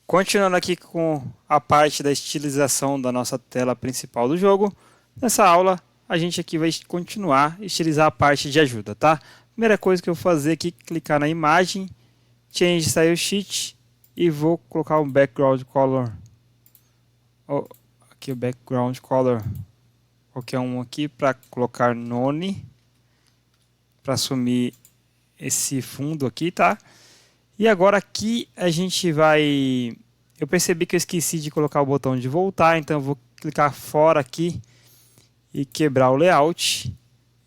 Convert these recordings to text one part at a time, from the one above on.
Continuando aqui com a parte da estilização da nossa tela principal do jogo, nessa aula a gente aqui vai continuar a estilizar a parte de ajuda, tá? Primeira coisa que eu vou fazer aqui é clicar na imagem, Change Style Sheet e vou colocar um background color. Aqui o background color, qualquer um aqui para colocar none, para assumir esse fundo aqui, tá? E agora aqui a gente vai... Eu percebi que eu esqueci de colocar o botão de voltar, então eu vou clicar fora aqui e quebrar o layout.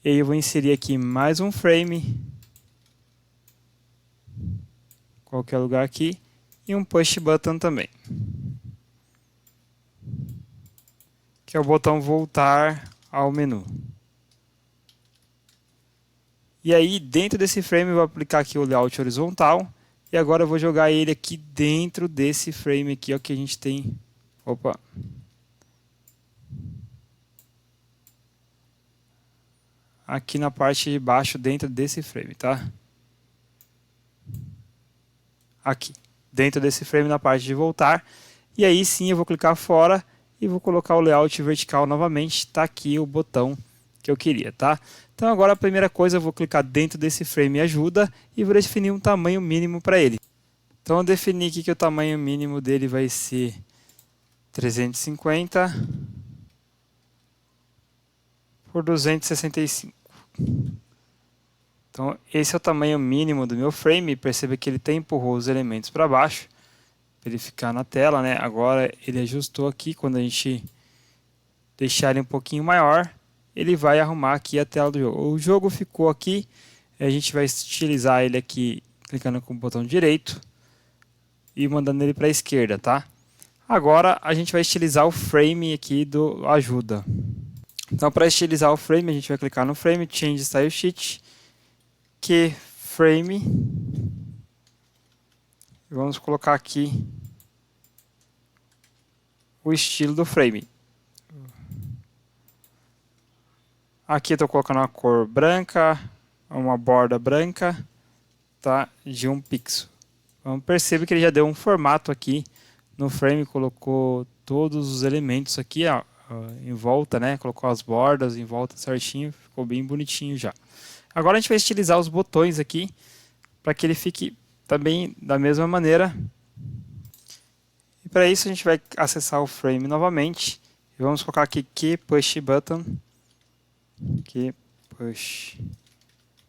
E aí eu vou inserir aqui mais um frame, qualquer lugar aqui, e um push button também, que é o botão voltar ao menu. E aí dentro desse frame eu vou aplicar aqui o layout horizontal. E agora eu vou jogar ele aqui dentro desse frame aqui, ó, que a gente tem. Opa! Aqui na parte de baixo, dentro desse frame, tá? Aqui, dentro desse frame na parte de voltar. E aí sim eu vou clicar fora e vou colocar o layout vertical novamente. Tá aqui o botão que eu queria, tá? Então agora a primeira coisa eu vou clicar dentro desse frame ajuda e vou definir um tamanho mínimo para ele. Então eu defini aqui que o tamanho mínimo dele vai ser 350 por 265. Então esse é o tamanho mínimo do meu frame. Perceba que ele até empurrou os elementos para baixo para ele ficar na tela, né? Agora ele ajustou aqui. Quando a gente deixar ele um pouquinho maior, ele vai arrumar aqui a tela do jogo. O jogo ficou aqui, a gente vai estilizar ele aqui clicando com o botão direito e mandando ele para a esquerda, tá? Agora a gente vai estilizar o frame aqui do ajuda. Então para estilizar o frame a gente vai clicar no frame, Change Style Sheet, que frame, e vamos colocar aqui o estilo do frame. Aqui eu estou colocando uma cor branca, uma borda branca, tá? De 1 pixel. Então percebe que ele já deu um formato aqui no frame, colocou todos os elementos aqui, ó, em volta, né? Colocou as bordas em volta certinho, ficou bem bonitinho já. Agora a gente vai estilizar os botões aqui para que ele fique também da mesma maneira. E para isso a gente vai acessar o frame novamente e vamos colocar aqui Key Push Button. Key Push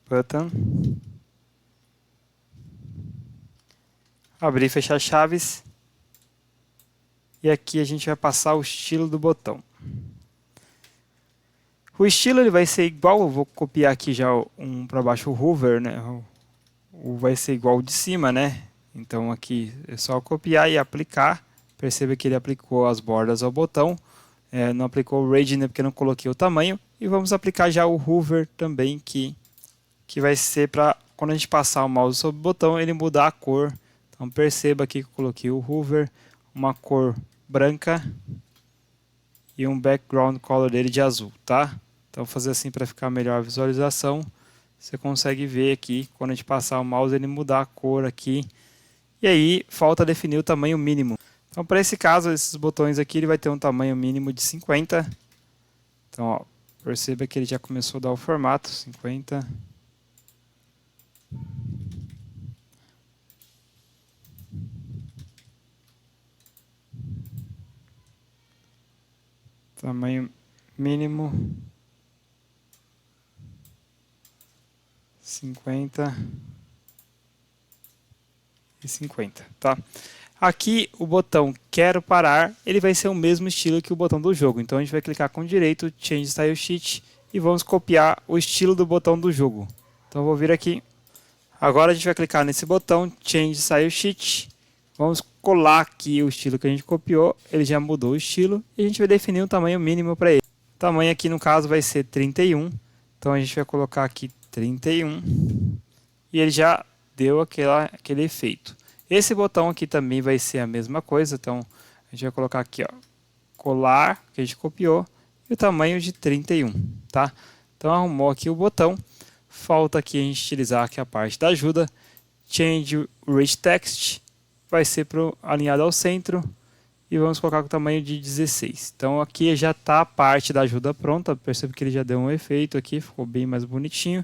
Button. Abrir e fechar chaves. E aqui a gente vai passar o estilo do botão. O estilo ele vai ser igual, eu vou copiar aqui já um para baixo o hover, né? Vai ser igual o de cima, né? Então aqui é só copiar e aplicar. Perceba que ele aplicou as bordas ao botão. Não aplicou o Radiant porque não coloquei o tamanho. E vamos aplicar já o hover também, que vai ser para quando a gente passar o mouse sobre o botão, ele mudar a cor. Então perceba aqui que eu coloquei o hover, uma cor branca e um background color dele de azul, tá? Então vou fazer assim para ficar melhor a visualização. Você consegue ver aqui, quando a gente passar o mouse, ele mudar a cor aqui. E aí, falta definir o tamanho mínimo. Então, para esse caso, esses botões aqui, ele vai ter um tamanho mínimo de 50. Então, ó, perceba que ele já começou a dar o formato, 50. Tamanho mínimo 50 e 50, tá? Aqui o botão quero parar, ele vai ser o mesmo estilo que o botão do jogo. Então a gente vai clicar com direito, Change Style Sheet e vamos copiar o estilo do botão do jogo. Então eu vou vir aqui. Agora a gente vai clicar nesse botão, Change Style Sheet. Vamos colar aqui o estilo que a gente copiou. Ele já mudou o estilo e a gente vai definir um tamanho mínimo para ele. O tamanho aqui no caso vai ser 31. Então a gente vai colocar aqui 31. E ele já deu aquele efeito. Esse botão aqui também vai ser a mesma coisa. Então a gente vai colocar aqui, ó, colar, que a gente copiou. E o tamanho de 31, tá? Então arrumou aqui o botão. Falta aqui a gente utilizar aqui a parte da ajuda. Change Rich Text. vai ser alinhado ao centro e vamos colocar com o tamanho de 16. Então aqui já está a parte da ajuda pronta, percebo que ele já deu um efeito aqui, ficou bem mais bonitinho.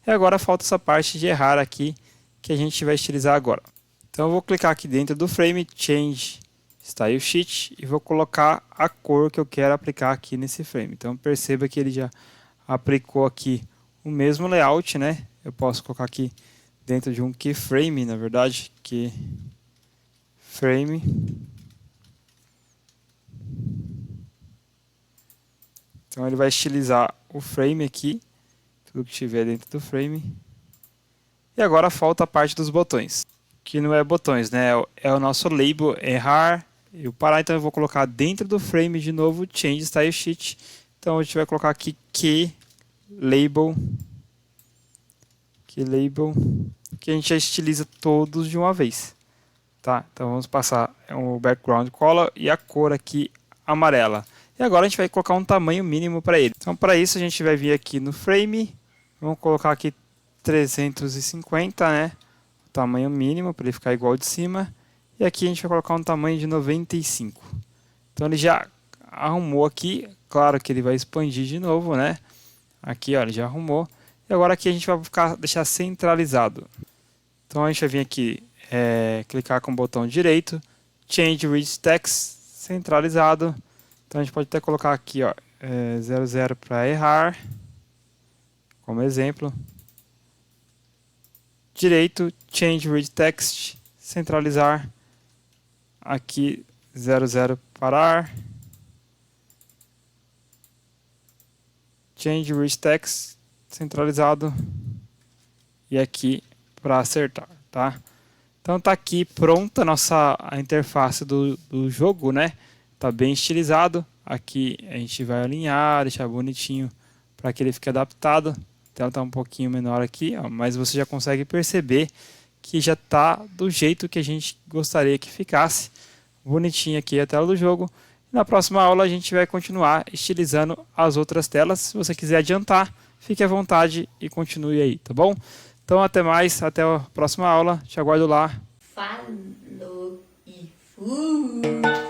E agora falta essa parte de errar aqui, que a gente vai estilizar agora. Então eu vou clicar aqui dentro do frame, Change Style Sheet, e vou colocar a cor que eu quero aplicar aqui nesse frame. Então perceba que ele já aplicou aqui o mesmo layout, né? Eu posso colocar aqui dentro de um keyframe, na verdade, keyframe. Então ele vai estilizar o frame aqui, tudo que estiver dentro do frame. E agora falta a parte dos botões, que não é botões, né? É o nosso label errar e o parar. Então eu vou colocar dentro do frame de novo Change Style Sheet. Então a gente vai colocar aqui key label, que a gente já estiliza todos de uma vez, tá? Então vamos passar o background color e a cor aqui amarela. E agora a gente vai colocar um tamanho mínimo para ele. Então para isso a gente vai vir aqui no frame, vamos colocar aqui 350, né? O tamanho mínimo para ele ficar igual de cima. E aqui a gente vai colocar um tamanho de 95. Então ele já arrumou aqui, claro que ele vai expandir de novo, né? Aqui, ó, ele já arrumou. E agora aqui a gente vai deixar centralizado. Então a gente vai vir aqui, clicar com o botão direito, Change Read Text, centralizado. Então a gente pode até colocar aqui, ó, 00 para errar, como exemplo. Direito, Change Read Text, centralizar. Aqui 00 parar. Change Read Text, centralizado. E aqui para acertar, tá? Então tá aqui pronta a interface do jogo, né? Tá bem estilizado. Aqui a gente vai alinhar, deixar bonitinho para que ele fique adaptado. Então tá um pouquinho menor aqui, ó, mas você já consegue perceber que já tá do jeito que a gente gostaria que ficasse. Bonitinho aqui a tela do jogo. Na próxima aula a gente vai continuar estilizando as outras telas. Se você quiser adiantar, fique à vontade e continue aí, tá bom? Então até mais, até a próxima aula. Te aguardo lá. Falou e fui!